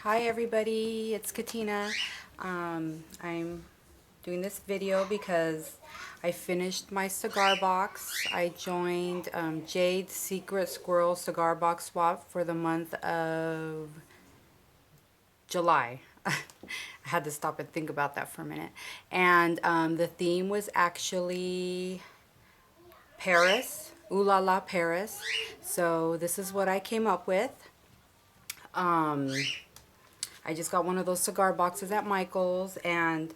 Hi everybody, it's Katina. I'm doing this video because I finished my cigar box. I joined Jade's Secret Squirrel cigar box swap for the month of July. I had to stop and think about that for a minute. And the theme was actually Paris, Ooh La La Paris. So this is what I came up with. I just got one of those cigar boxes at Michael's, and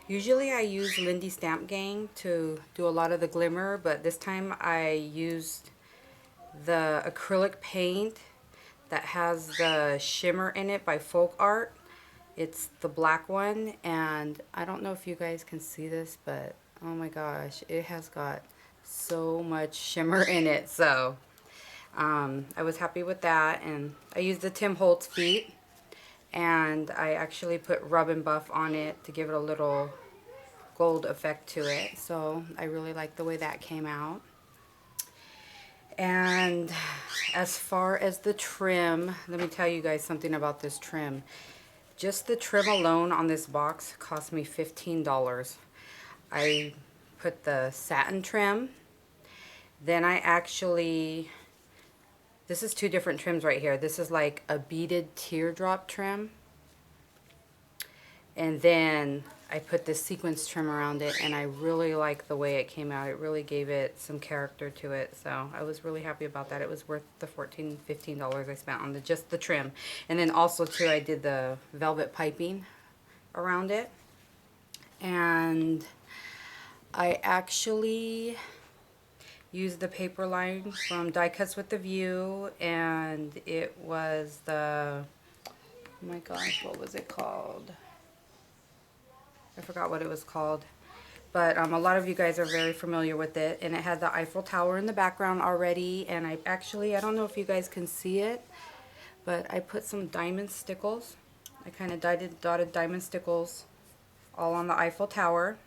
usually I use Lindy Stamp Gang to do a lot of the glimmer, but this time I used the acrylic paint that has the shimmer in it by Folk Art. It's the black one, and I don't know if you guys can see this, but oh my gosh, it has got so much shimmer in it. So I was happy with that, and I used the Tim Holtz feet. And I actually put rub and buff on it to give it a little gold effect to it. So I really like the way that came out. And as far as the trim, let me tell you guys something about this trim. Just the trim alone on this box cost me $15. I put the satin trim. Then I actually, this is two different trims right here. This is like a beaded teardrop trim. And then I put this sequence trim around it, and I really like the way it came out. It really gave it some character to it. So I was really happy about that. It was worth the $14, $15 I spent on just the trim. And then also too, I did the velvet piping around it. And I actually used the paper line from Die Cuts with the View, and it was the, oh my gosh, what was it called? I forgot what it was called. But a lot of you guys are very familiar with it. And it had the Eiffel Tower in the background already. And I don't know if you guys can see it, but I put some diamond stickles. I kind of dotted diamond stickles all on the Eiffel Tower.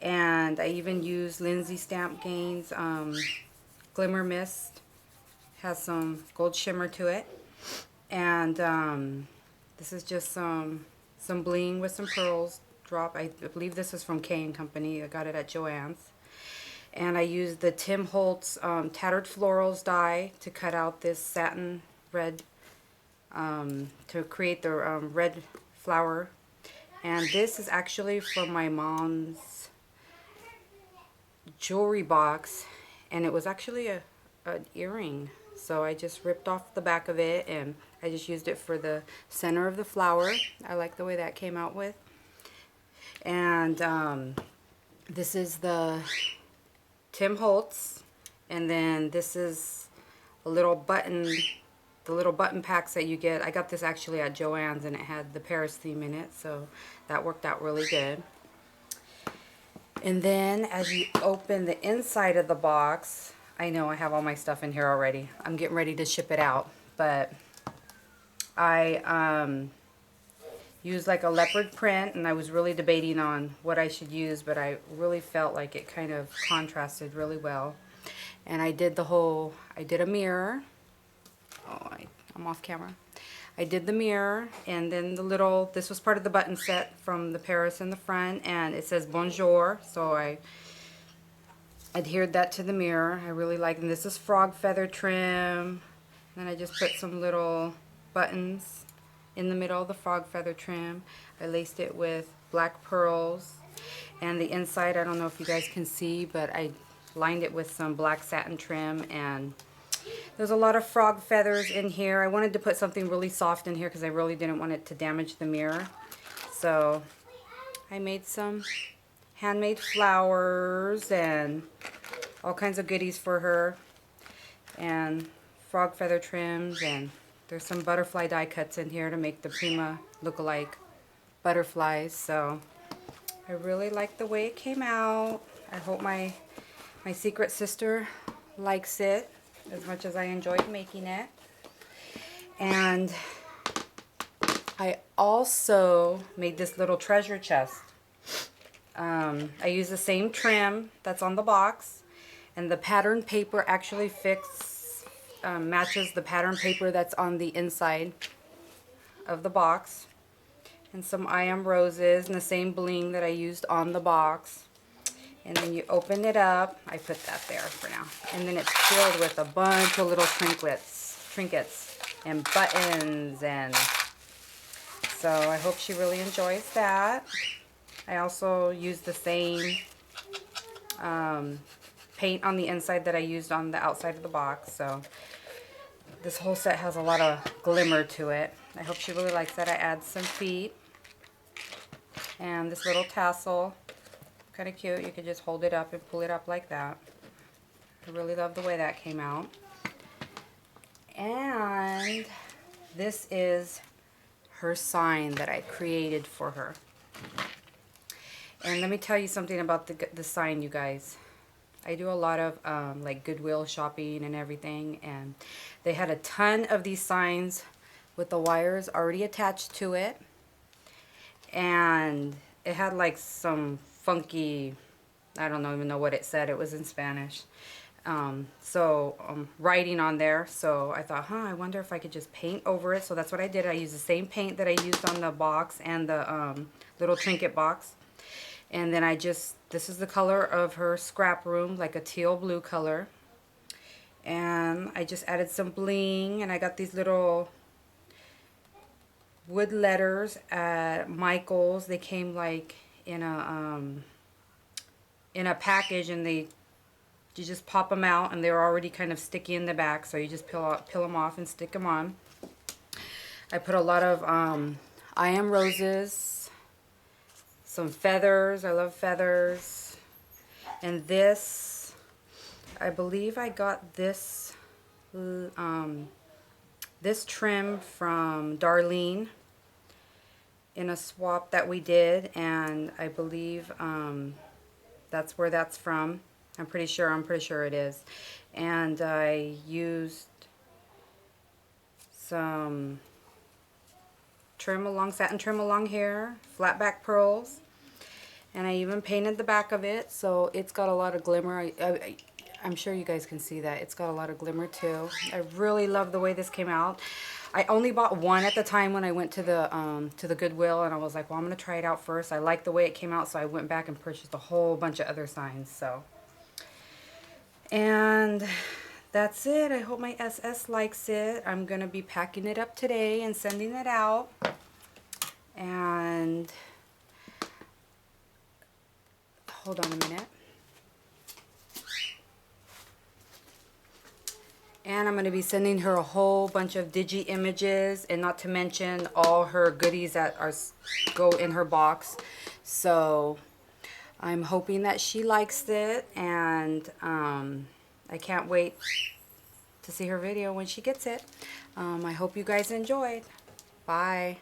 And I even used Lindsay Stamp Gang's Glimmer Mist. Has some gold shimmer to it. And this is just some bling with some pearls drop. I believe this is from K & Company. I got it at Joann's. And I used the Tim Holtz Tattered Florals die to cut out this satin red, to create the red flower. And this is actually from my mom's jewelry box, and it was actually an earring. So I just ripped off the back of it, and I just used it for the center of the flower. I like the way that came out with. And this is the Tim Holtz, and then this is a little button, the little button packs that you get. I got this actually at Joann's, and it had the Paris theme in it, so that worked out really good. And then as you open the inside of the box, I know I have all my stuff in here already. I'm getting ready to ship it out, but I used like a leopard print, and I was really debating on what I should use, but I really felt like it kind of contrasted really well. And I did a mirror. Oh, I'm off camera. I did the mirror, and then this was part of the button set from the Paris in the front, and it says bonjour, so I adhered that to the mirror. I really like it. And this is frog feather trim. And then I just put some little buttons in the middle of the frog feather trim. I laced it with black pearls. And the inside, I don't know if you guys can see, but I lined it with some black satin trim. And there's a lot of frog feathers in here. I wanted to put something really soft in here because I really didn't want it to damage the mirror. So I made some handmade flowers and all kinds of goodies for her, and frog feather trims, and there's some butterfly die cuts in here to make the Prima look like butterflies. So I really like the way it came out. I hope my secret sister likes it as much as I enjoyed making it. And I also made this little treasure chest. I use the same trim that's on the box, and the pattern paper actually matches the pattern paper that's on the inside of the box. And some I Am Roses and the same bling that I used on the box. And then you open it up. I put that there for now. And then it's filled with a bunch of little trinkets and buttons. And so I hope she really enjoys that. I also used the same paint on the inside that I used on the outside of the box. So this whole set has a lot of glimmer to it. I hope she really likes that. I add some feet and this little tassel. Kind of cute. You could just hold it up and pull it up like that. I really love the way that came out. And this is her sign that I created for her. And let me tell you something about the sign, you guys. I do a lot of like Goodwill shopping and everything, and they had a ton of these signs with the wires already attached to it, and it had like some funky, I don't even know what it said. It was in Spanish. Writing on there. So I thought, I wonder if I could just paint over it. So that's what I did. I used the same paint that I used on the box and the little trinket box. And then this is the color of her scrap room, like a teal blue color. And I just added some bling, and I got these little wood letters at Michael's. They came like in a package, and you just pop them out, and they're already kind of sticky in the back, so you just peel them off and stick them on. I put a lot of I Am Roses, some feathers. I love feathers. And this, I believe I got this this trim from Darlene in a swap that we did, and I believe that's where that's from. I'm pretty sure it is. And I used some satin trim along here, flat back pearls, and I even painted the back of it, so it's got a lot of glimmer. I'm sure you guys can see that. It's got a lot of glimmer too. I really love the way this came out. I only bought one at the time when I went to the Goodwill, and I was like, well, I'm going to try it out first. I liked the way it came out, so I went back and purchased a whole bunch of other signs. So, and that's it. I hope my SS likes it. I'm going to be packing it up today and sending it out. And hold on a minute. And I'm going to be sending her a whole bunch of digi images, and not to mention all her goodies that go in her box. So I'm hoping that she likes it, and I can't wait to see her video when she gets it. I hope you guys enjoyed. Bye.